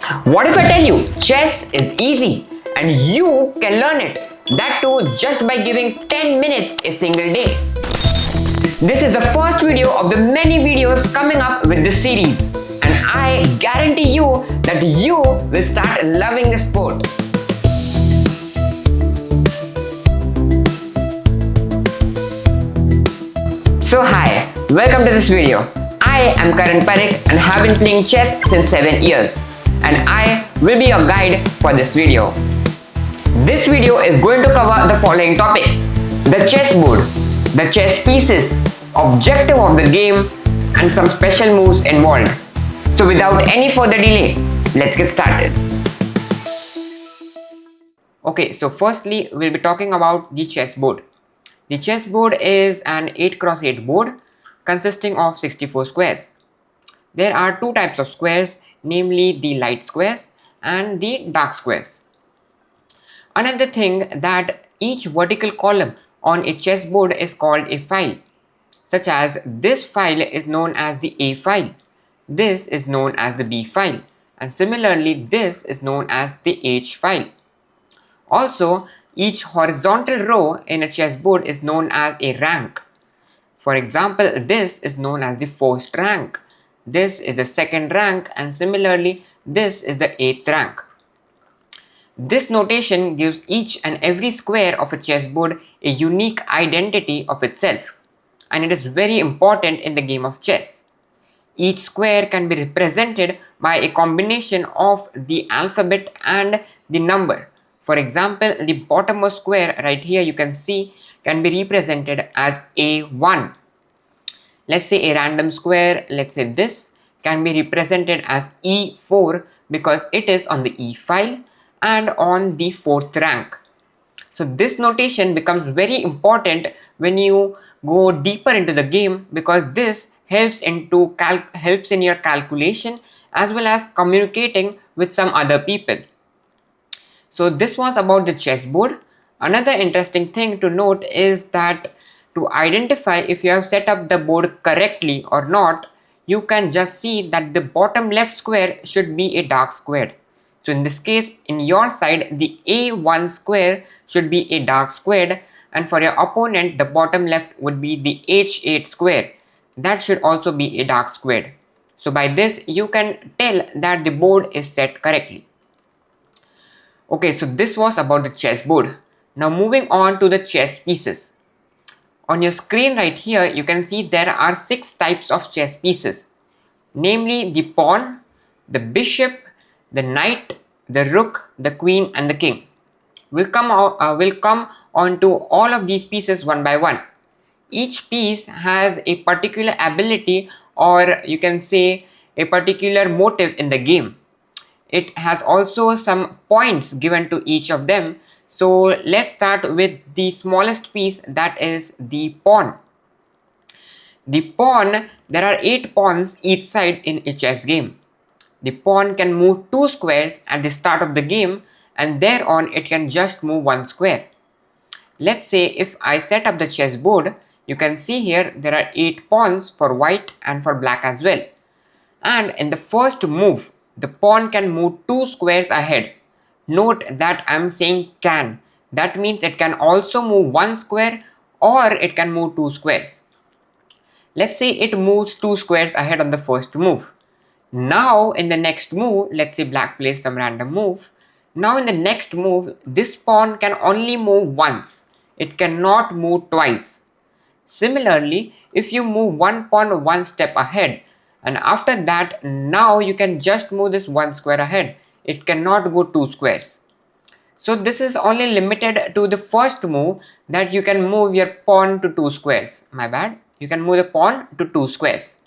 What if I tell you chess is easy and you can learn it? That too just by giving 10 minutes a single day. This is the first video of the many videos coming up with this series, and I guarantee you that you will start loving the sport. So hi, welcome to this video. I am Karan Parikh and have been playing chess since 7 years, and I will be your guide for this video. This video is going to cover the following topics: the chessboard, the chess pieces, objective of the game, and some special moves involved. So without any further delay, let's get started. Okay, so firstly we'll be talking about the chessboard. The chessboard is an 8x8 board consisting of 64 squares. There are two types of squares, namely the light squares and the dark squares. Another thing, that each vertical column on a chessboard is called a file, such as this file is known as the A file, this is known as the B file, and similarly this is known as the H file. Also, each horizontal row in a chessboard is known as a rank. For example, this is known as the first rank, this is the second rank, and similarly this is the 8th rank. This notation gives each and every square of a chessboard a unique identity of itself, and it is very important in the game of chess. Each square can be represented by a combination of the alphabet and the number. For example, the bottommost square right here you can see can be represented as A1. Let's say a random square, let's say this, can be represented as E4 because it is on the E file and on the 4th rank. So this notation becomes very important when you go deeper into the game, because this helps in your calculation as well as communicating with some other people. So this was about the chessboard. Another interesting thing to note is that to identify if you have set up the board correctly or not, you can just see that the bottom left square should be a dark square. So in this case, in your side, the A1 square should be a dark square, and for your opponent, the bottom left would be the H8 square. That should also be a dark square. So by this, you can tell that the board is set correctly. Okay, so this was about the chessboard. Now moving on to the chess pieces. On your screen right here, you can see there are 6 types of chess pieces, namely the pawn, the bishop, the knight, the rook, the queen, and the king. We'll come on to all of these pieces one by one. Each piece has a particular ability, or you can say a particular motive in the game. It has also some points given to each of them. So let's start with the smallest piece, that is the pawn. The pawn, there are 8 pawns each side in a chess game. The pawn can move 2 squares at the start of the game, and thereon it can just move 1 square. Let's say if I set up the chessboard, you can see here there are 8 pawns for white and for black as well. And in the first move, the pawn can move 2 squares ahead. Note that I am saying can. That means it can also move 1 square or it can move 2 squares. Let's say it moves 2 squares ahead on the first move. Now in the next move, let's say black plays some random move. Now in the next move, this pawn can only move once. It cannot move twice. Similarly, if you move one pawn 1 step ahead, and after that, now you can just move this 1 square ahead. It cannot go 2 squares. So this is only limited to the first move, that you can move your pawn to 2 squares. My bad. You can move the pawn to 2 squares.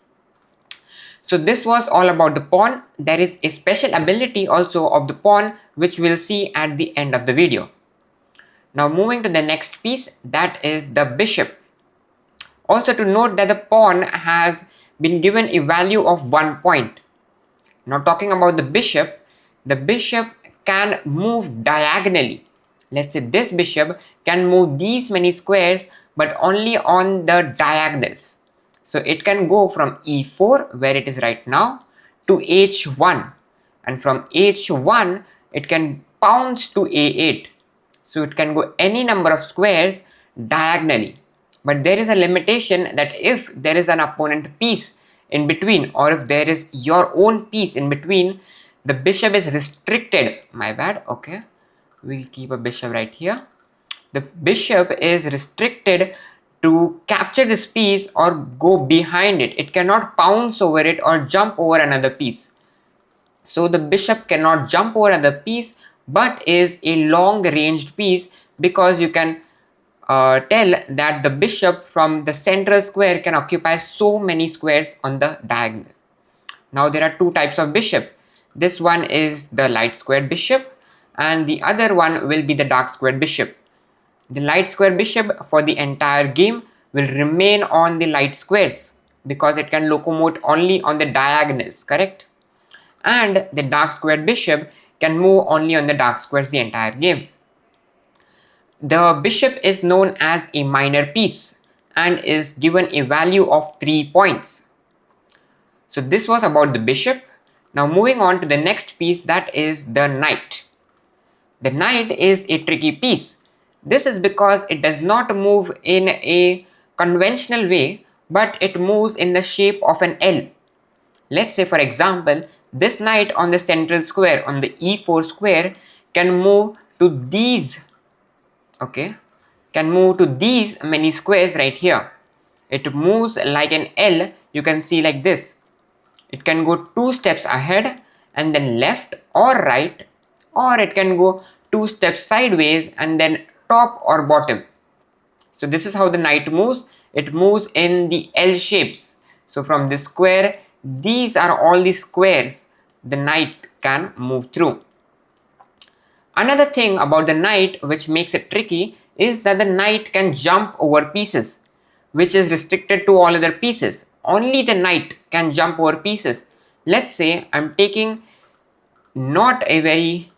So this was all about the pawn. There is a special ability also of the pawn, which we'll see at the end of the video. Now moving to the next piece, that is the bishop. Also to note that the pawn has been given a value of 1 point. Now talking about the bishop can move diagonally. Let's say this bishop can move these many squares, but only on the diagonals. So it can go from E4, where it is right now, to H1, and from h1 it can bounce to a8. So it can go any number of squares diagonally. But there is a limitation that if there is an opponent piece in between, or if there is your own piece in between, the bishop is restricted. My bad. Okay, we'll keep a bishop right here. The bishop is restricted to capture this piece or go behind it. It cannot pounce over it or jump over another piece. So the bishop cannot jump over another piece, but is a long ranged piece, because you can tell that the bishop from the central square can occupy so many squares on the diagonal. Now there are two types of bishop. This one is the light squared bishop, and the other one will be the dark squared bishop. The light square bishop for the entire game will remain on the light squares because it can locomote only on the diagonals, correct? And the dark squared bishop can move only on the dark squares the entire game. The bishop is known as a minor piece and is given a value of 3 points. So this was about the bishop. Now moving on to the next piece, that is the knight. The knight is a tricky piece. This is because it does not move in a conventional way, but it moves in the shape of an L. Let's say, for example, this knight on the central square, on the e4 square, can move to these, okay, can move to these many squares right here. It moves like an L, you can see like this. It can go 2 steps ahead and then left or right, or it can go 2 steps sideways and then top or bottom. So this is how the knight moves. It moves in the L shapes. So from this square, these are all the squares the knight can move through. Another thing about the knight which makes it tricky is that the knight can jump over pieces, which is restricted to all other pieces. Only the knight can jump over pieces. Let's say I'm taking not a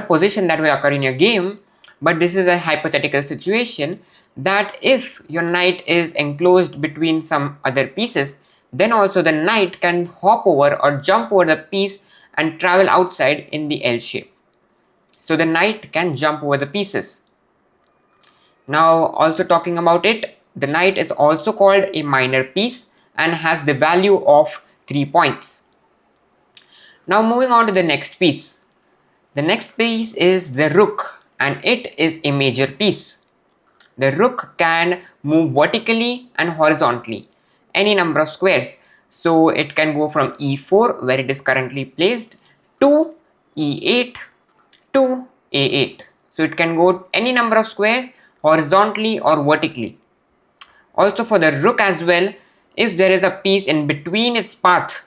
position that will occur in your game, but this is a hypothetical situation that if your knight is enclosed between some other pieces, then also the knight can hop over or jump over the piece and travel outside in the L shape. So the knight can jump over the pieces. Now also talking about it, the knight is also called a minor piece and has the value of 3 points. Now moving on to the next piece. The next piece is the rook, and it is a major piece. The rook can move vertically and horizontally, any number of squares. So it can go from e4, where it is currently placed, to e8 to a8. So it can go any number of squares horizontally or vertically. Also for the rook as well, if there is a piece in between its path,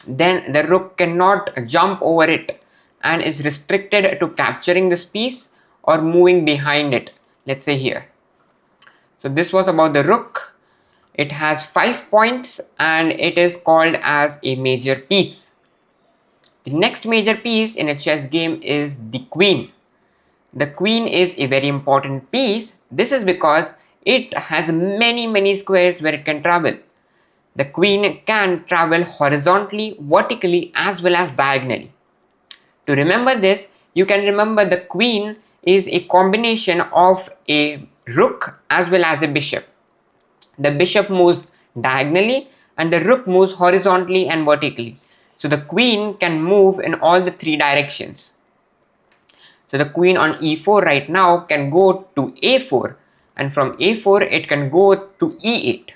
then the rook cannot jump over it and is restricted to capturing this piece or moving behind it. Let's say here. So this was about the rook. It has 5 points and it is called as a major piece. The next major piece in a chess game is the queen. The queen is a very important piece. This is because it has many squares where it can travel. The queen can travel horizontally, vertically, as well as diagonally. To remember this, you can remember the queen is a combination of a rook as well as a bishop. The bishop moves diagonally and the rook moves horizontally and vertically. So the queen can move in all the 3 directions. So the queen on e4 right now can go to a4, and from a4 it can go to e8.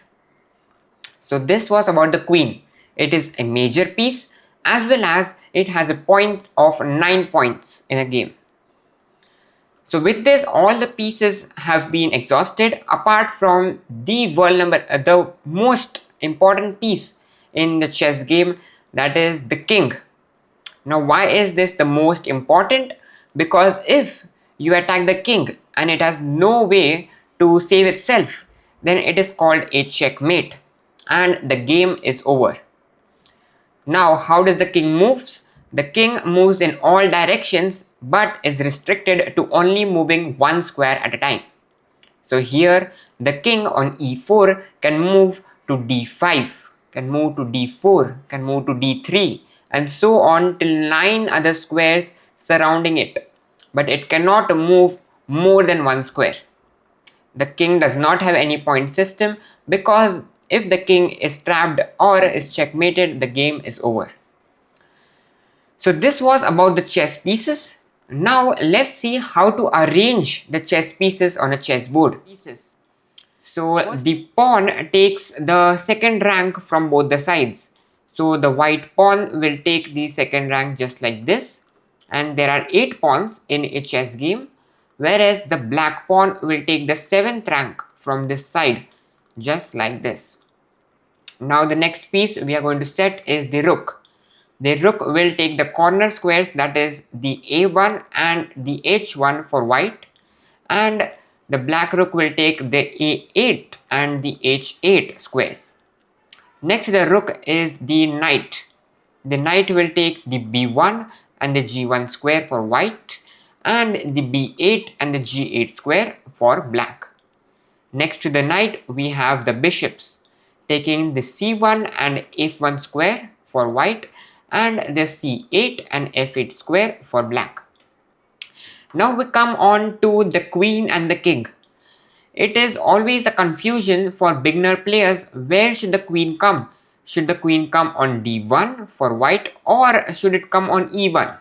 So this was about the queen. It is a major piece as well as it has a point of 9 points in a game. So with this, all the pieces have been exhausted apart from the the most important piece in the chess game, that is the king. Now why is this the most important? Because if you attack the king and it has no way to save itself, then it is called a checkmate and the game is over. Now how does the king moves? The king moves in all directions but is restricted to only moving 1 square at a time. So here the king on e4 can move to d5, can move to d4, can move to d3, and so on till 9 other squares surrounding it, but it cannot move more than one square. The king does not have any point system, because if the king is trapped or is checkmated, the game is over. So this was about the chess pieces. Now let's see how to arrange the chess pieces on a chessboard. So the pawn takes the second rank from both the sides. So the white pawn will take the second rank just like this. And there are 8 pawns in a chess game, whereas the black pawn will take the 7th rank from this side, just like this. Now the next piece we are going to set is the rook. The rook will take the corner squares, that is the a1 and the h1 for white, and the black rook will take the a8 and the h8 squares. Next to the rook is the knight. The knight will take the b1 and the g1 square for white, and the b8 and the g8 square for black. Next to the knight we have the bishops, taking the c1 and f1 square for white, and the c8 and f8 square for black. Now we come on to the queen and the king. It is always a confusion for beginner players. Where should the queen come? Should the queen come on d1 for white, or should it come on e1?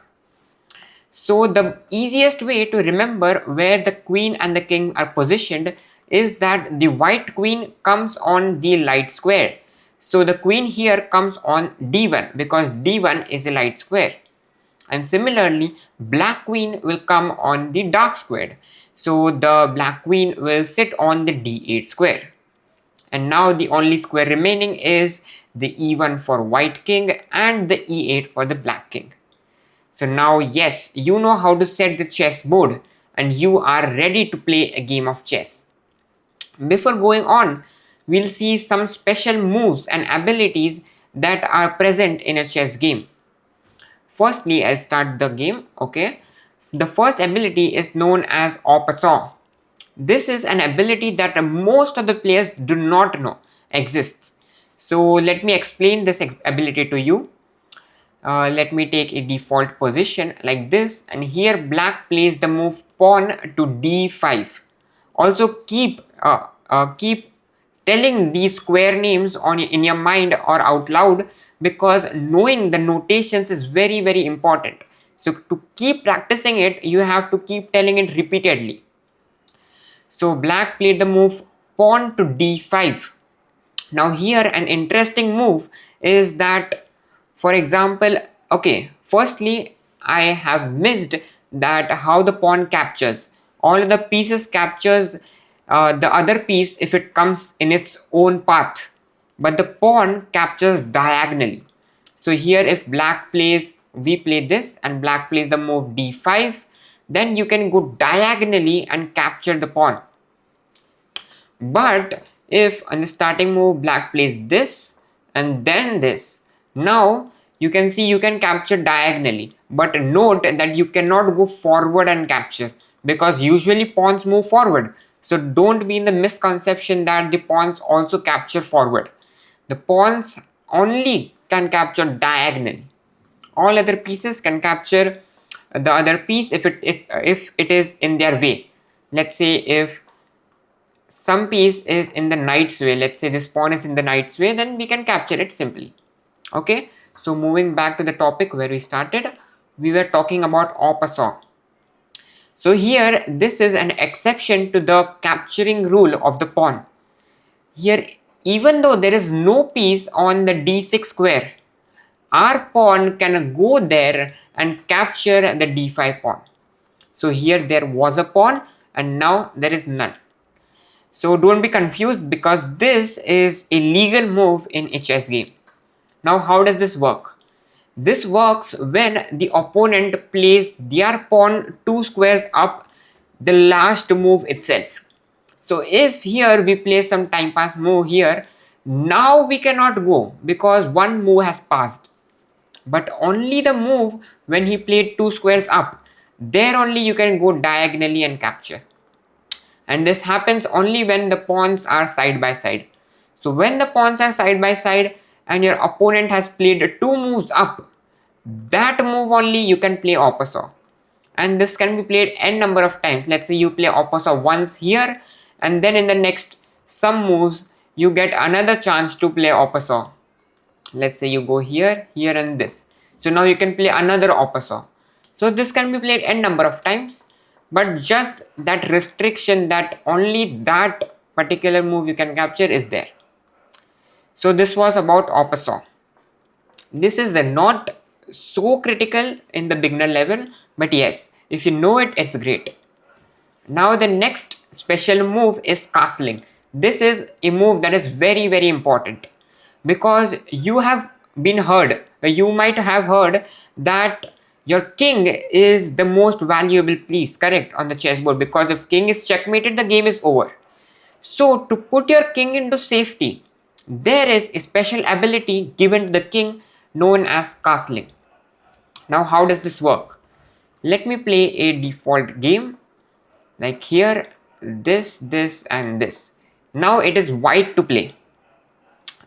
So the easiest way to remember where the queen and the king are positioned is that the white queen comes on the light square. So the queen here comes on d1 because d1 is a light square. And similarly, black queen will come on the dark square. So the black queen will sit on the d8 square. And now the only square remaining is the e1 for white king and the e8 for the black king. So now yes, you know how to set the chessboard and you are ready to play a game of chess. Before going on, we'll see some special moves and abilities that are present in a chess game. Firstly, I'll start the game, okay. The first ability is known as en passant. This is an ability that most of the players do not know exists. So let me explain this ability to you. Let me take a default position like this, and here black plays the move pawn to d5. Also keep telling these square names in your mind or out loud, because knowing the notations is very important. So to keep practicing it, you have to keep telling it repeatedly. So black played the move pawn to d5. Now here an interesting move is that, for example, okay, firstly I have missed that how the pawn captures. All the pieces captures the other piece if it comes in its own path, but the pawn captures diagonally. So here if black plays, we play this and black plays the move d5, then you can go diagonally and capture the pawn. But if on the starting move black plays this and then this, now you can see you can capture diagonally, but note that you cannot go forward and capture, because usually pawns move forward. So don't be in the misconception that the pawns also capture forward. The pawns only can capture diagonally. All other pieces can capture the other piece if it is in their way. Let's say if some piece is in the knight's way, let's say this pawn is in the knight's way, then we can capture it simply. Okay, so moving back to the topic where we started, we were talking about en passant. So here this is an exception to the capturing rule of the pawn. Here, even though there is no piece on the d6 square, our pawn can go there and capture the d5 pawn. So here there was a pawn and now there is none. So don't be confused, because this is a legal move in a chess game. Now how does this work? This works when the opponent plays their pawn 2 squares up the last move itself. So if here we play some time pass move here, now we cannot go because one move has passed. But only the move when he played 2 squares up, there only you can go diagonally and capture. And this happens only when the pawns are side by side. So when the pawns are side by side and your opponent has played 2 moves up, that move only you can play opposite. And this can be played n number of times. Let's say you play opposite once here, and then in the next some moves you get another chance to play opposite. Let's say you go here, here and this. So now you can play another opposite. So this can be played n number of times, but just that restriction that only that particular move you can capture is there. So this was about opposite. This is not so critical in the beginner level, but yes, if you know it, it's great. Now the next special move is castling. This is a move that is very, very important, because you have been heard, you might have heard that your king is the most valuable piece, correct, on the chessboard, because if king is checkmated, the game is over. So to put your king into safety, there is a special ability given to the king known as castling. Now how does this work? Let me play a default game like here, this and this. Now it is white to play,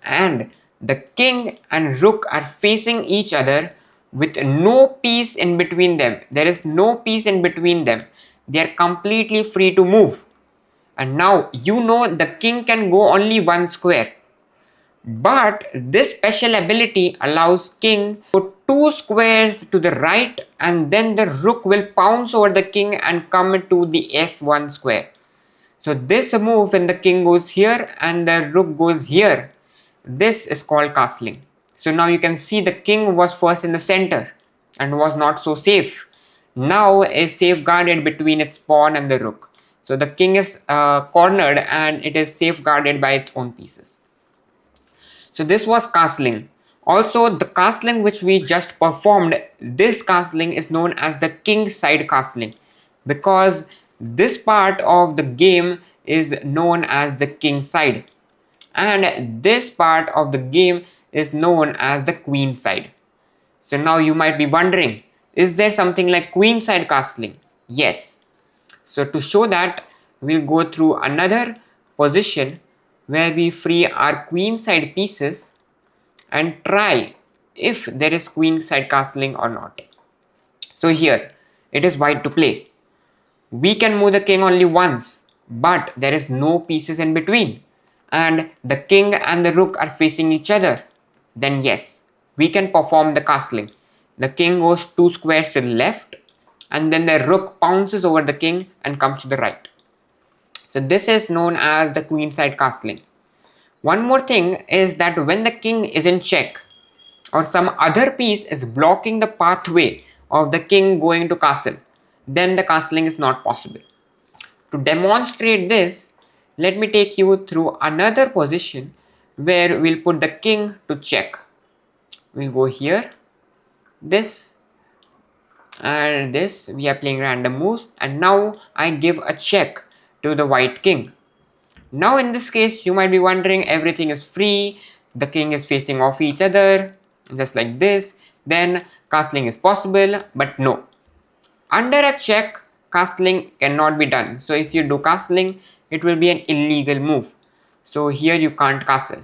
and the king and rook are facing each other with no piece in between them. There is no piece in between them. They are completely free to move. And now you know the king can go only one square. But this special ability allows king to go 2 squares to the right, and then the rook will pounce over the king and come to the f1 square. So this move, when the king goes here and the rook goes here, this is called castling. So now you can see the king was first in the center and was not so safe. Now is safeguarded between its pawn and the rook. So the king is cornered and it is safeguarded by its own pieces. So this was castling. Also, the castling which we just performed, this castling is known as the king side castling, because this part of the game is known as the king side, and this part of the game is known as the queen side. So now you might be wondering, is there something like queen side castling? Yes. So to show that, we'll go through another position where we free our queen side pieces and try if there is queen side castling or not. So here it is white to play. We can move the king only once, but there is no pieces in between, and the king and the rook are facing each other. Then yes, we can perform the castling. The king goes 2 squares to the left, and then the rook pounces over the king and comes to the right. So this is known as the queen side castling. One more thing is that when the king is in check, or some other piece is blocking the pathway of the king going to castle, then the castling is not possible. To demonstrate this, let me take you through another position where we'll put the king to check. We'll go here, this and this. We are playing random moves, and now I give a check to the white king. Now in this case, you might be wondering, everything is free, the king is facing off each other, just like this, then castling is possible, but no. Under a check, castling cannot be done. So if you do castling, it will be an illegal move. So here you can't castle.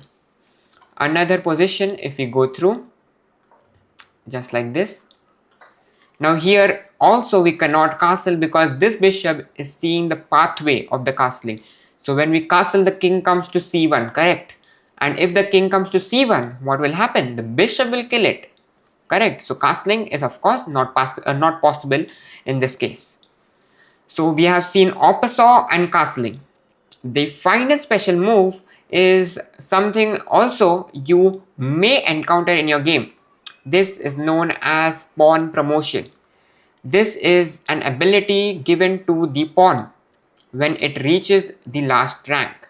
Another position, if we go through, just like this. Now here also we cannot castle because this bishop is seeing the pathway of the castling. So when we castle, the king comes to c1, correct? And if the king comes to c1, what will happen? The bishop will kill it, correct? So castling is of course not possible in this case. So we have seen opposite and castling. The final special move is something also you may encounter in your game. This is known as pawn promotion. This is an ability given to the pawn when it reaches the last rank.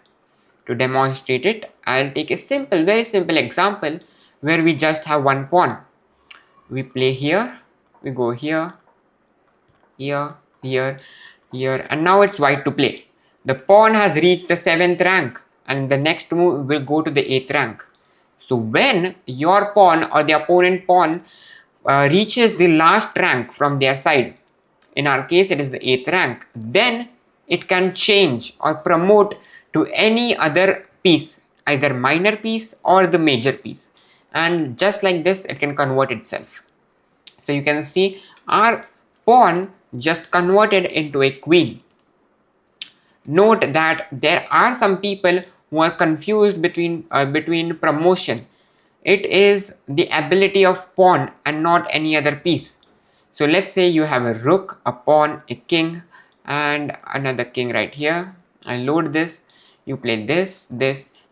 To demonstrate it, I'll take a simple, very simple example where we just have one pawn. We play here, we go here, here, here, here, and now it's white to play. The pawn has reached the 7th rank, and the next move will go to the 8th rank. So when your pawn or the opponent pawn reaches the last rank from their side, in our case it is the 8th rank, then it can change or promote to any other piece, either minor piece or the major piece, and just like this it can convert itself. So you can see our pawn just converted into a queen. Note that there are some people who are confused between promotion. It is the ability of pawn and not any other piece. So let's say you have a rook, a pawn, a king, and another king right here. I load this, you play this,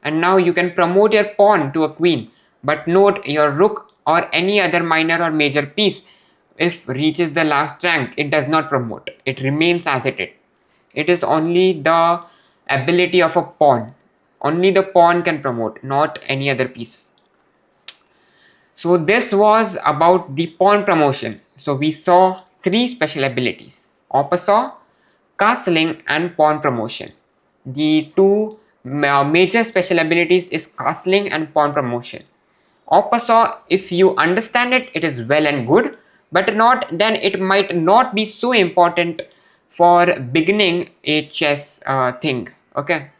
and now you can promote your pawn to a queen. But note, your rook or any other minor or major piece, if reaches the last rank, it does not promote. It remains as it is. It is only the ability of a pawn. Only the pawn can promote, not any other piece. So this was about the pawn promotion. So we saw three special abilities: Opposor, castling, and pawn promotion. The two major special abilities is castling and pawn promotion. Opposor, if you understand it, it is well and good, but not, then it might not be so important for beginning a chess thing. Okay.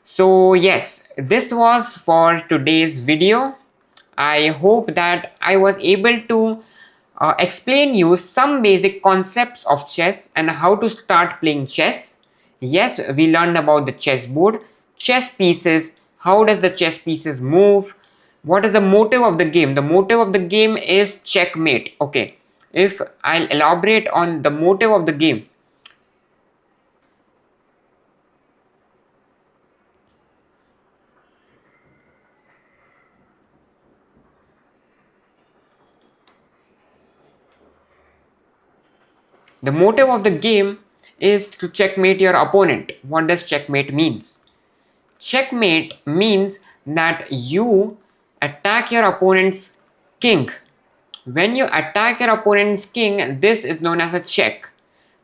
So yes, this was for today's video. I hope that I was able to explain you some basic concepts of chess and how to start playing chess. Yes, we learned about the chessboard, chess pieces, how does the chess pieces move, what is the motive of the game. The motive of the game is checkmate. Okay, if I'll elaborate on the motive of the game. The motive of the game is to checkmate your opponent. What does checkmate means? Checkmate means that you attack your opponent's king. When you attack your opponent's king, this is known as a check.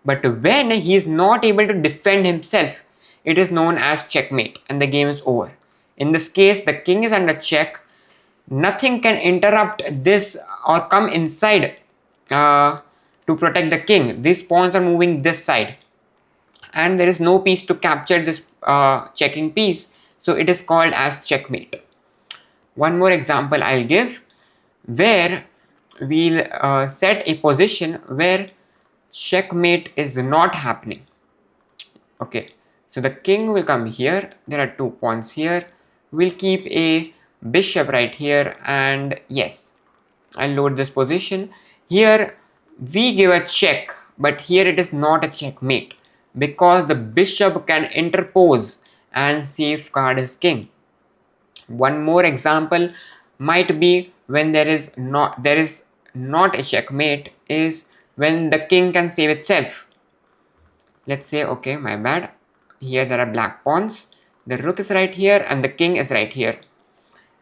But when he is not able to defend himself, it is known as checkmate and the game is over. In this case, the king is under check. Nothing can interrupt this or come inside to protect the king. These pawns are moving this side and there is no piece to capture this checking piece, so it is called as checkmate. One more example I'll give, where we'll set a position where checkmate is not happening. Okay, so the king will come here, there are 2 pawns here, we'll keep a bishop right here, and yes, I'll load this position. Here we give a check, but here it is not a checkmate because the bishop can interpose and safeguard his king. One more example might be when there is not a checkmate is when the king can save itself. Let's say, okay, my bad, here there are black pawns, the rook is right here and the king is right here.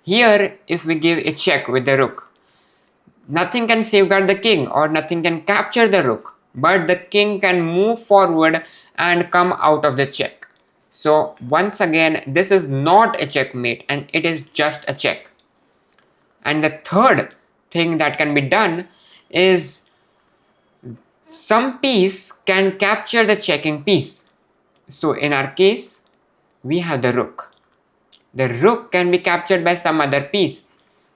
Here if we give a check with the rook, nothing can safeguard the king or nothing can capture the rook, but the king can move forward and come out of the check. So once again, this is not a checkmate and it is just a check. And the third thing that can be done is some piece can capture the checking piece. So in our case, we have the rook. The rook can be captured by some other piece.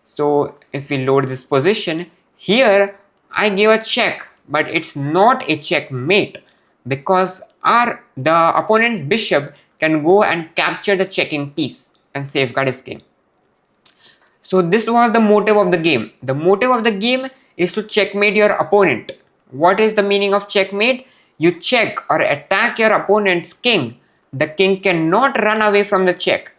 So if we load this position, here I give a check, but it's not a checkmate because the opponent's bishop can go and capture the checking piece and safeguard his king. So this was the motive of the game. The motive of the game is to checkmate your opponent. What is the meaning of checkmate? You check or attack your opponent's king. The king cannot run away from the check.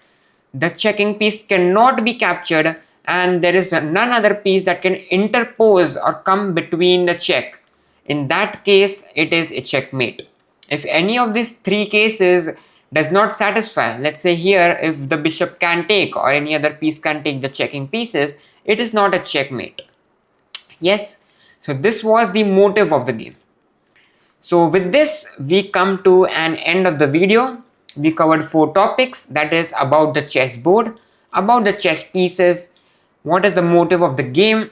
The checking piece cannot be captured and there is none other piece that can interpose or come between the check. In that case, it is a checkmate. If any of these three cases does not satisfy, let's say here if the bishop can take or any other piece can take the checking pieces, it is not a checkmate. Yes, so this was the motive of the game. So with this, we come to an end of the video. We covered 4 topics, that is about the chessboard, about the chess pieces, what is the motive of the game,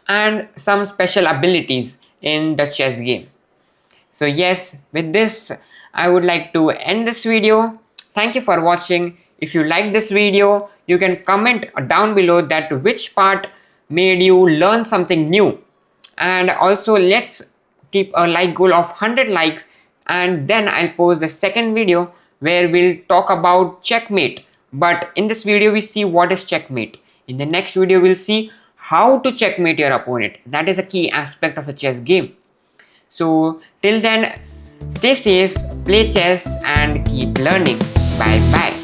and some special abilities in the chess game. So yes, with this, I would like to end this video. Thank you for watching. If you like this video, you can comment down below that which part made you learn something new. And also let's keep a like goal of 100 likes, and then I'll post the second video where we'll talk about checkmate. But in this video we see what is checkmate. In the next video we'll see how to checkmate your opponent. That is a key aspect of a chess game. So till then, stay safe, play chess and keep learning. Bye bye.